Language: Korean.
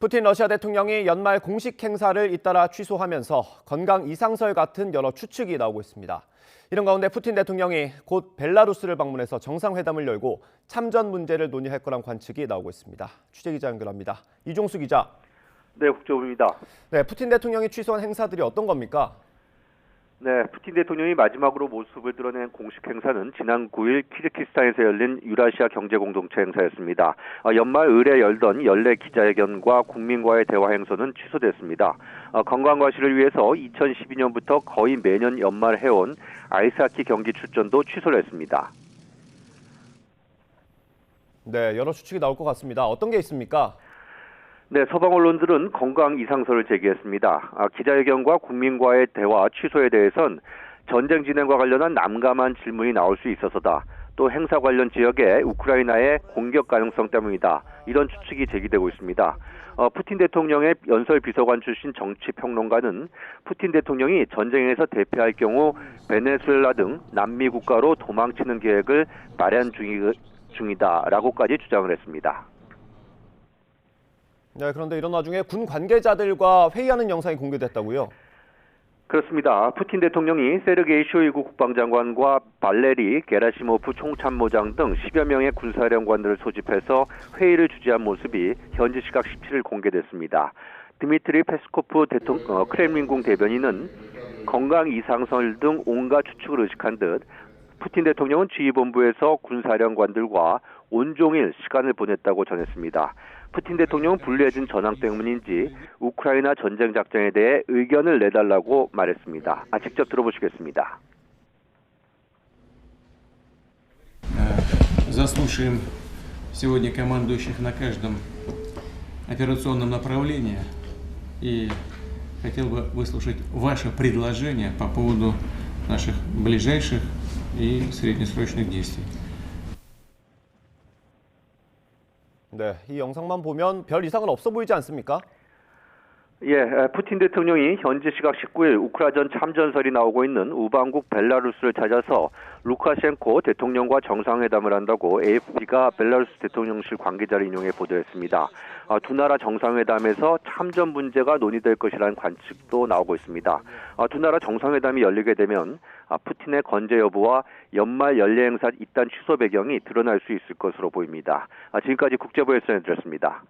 푸틴 러시아 대통령이 연말 공식 행사를 잇따라 취소하면서 건강 이상설 같은 여러 추측이 나오고 있습니다. 이런 가운데 푸틴 대통령이 곧 벨라루스를 방문해서 정상회담을 열고 참전 문제를 논의할 거란 관측이 나오고 있습니다. 취재기자 연결합니다. 이종수 기자. 네, 국제부입니다. 네, 푸틴 대통령이 취소한 행사들이 어떤 겁니까? 네, 푸틴 대통령이 마지막으로 모습을 드러낸 공식 행사는 지난 9일 키르기스탄에서 열린 유라시아 경제공동체 행사였습니다. 연말 을에 열던 연례 기자회견과 국민과의 대화 행사는 취소됐습니다. 건강과실을 위해서 2012년부터 거의 매년 연말 해온 아이스하키 경기 출전도 취소를 했습니다. 네, 여러 추측이 나올 것 같습니다. 어떤 게 있습니까? 네, 서방 언론들은 건강 이상설을 제기했습니다. 기자회견과 국민과의 대화 취소에 대해선 전쟁 진행과 관련한 난감한 질문이 나올 수 있어서다. 또 행사 관련 지역에 우크라이나의 공격 가능성 때문이다. 이런 추측이 제기되고 있습니다. 푸틴 대통령의 연설 비서관 출신 정치평론가는 푸틴 대통령이 전쟁에서 대패할 경우 베네수엘라 등 남미 국가로 도망치는 계획을 마련 중이다라고까지 주장을 했습니다. 네, 그런데 이런 와중에 군 관계자들과 회의하는 영상이 공개됐다고요? 그렇습니다. 푸틴 대통령이 세르게이 쇼이구 국방장관과 발레리 게라시모프 총참모장 등 10여 명의 군사령관들을 소집해서 회의를 주재한 모습이 현지 시각 17일 공개됐습니다. 드미트리 페스코프 크렘린궁 대변인은 건강 이상설 등 온갖 추측을 의식한 듯 푸틴 대통령은 지휘본부에서 군사령관들과 온종일 시간을 보냈다고 전했습니다. 푸틴 대통령은 불리해진 전황 때문인지 우크라이나 전쟁 작전에 대해 의견을 내달라고 말했습니다. 직접 들어보시겠습니다. Заслушаем сегодня командующих на каждом операционном направлении и хотел бы выслушать ваше предложение по поводу наших ближайших и среднесрочных действий. 네, 이 영상만 보면 별 이상은 없어 보이지 않습니까? 예, 푸틴 대통령이 현지 시각 19일 우크라전 참전설이 나오고 있는 우방국 벨라루스를 찾아서 루카셴코 대통령과 정상회담을 한다고 AFP가 벨라루스 대통령실 관계자를 인용해 보도했습니다. 두 나라 정상회담에서 참전 문제가 논의될 것이라는 관측도 나오고 있습니다. 두 나라 정상회담이 열리게 되면 푸틴의 건재 여부와 연말 연례 행사 이딴 취소 배경이 드러날 수 있을 것으로 보입니다. 지금까지 국제부에서 전해드렸습니다.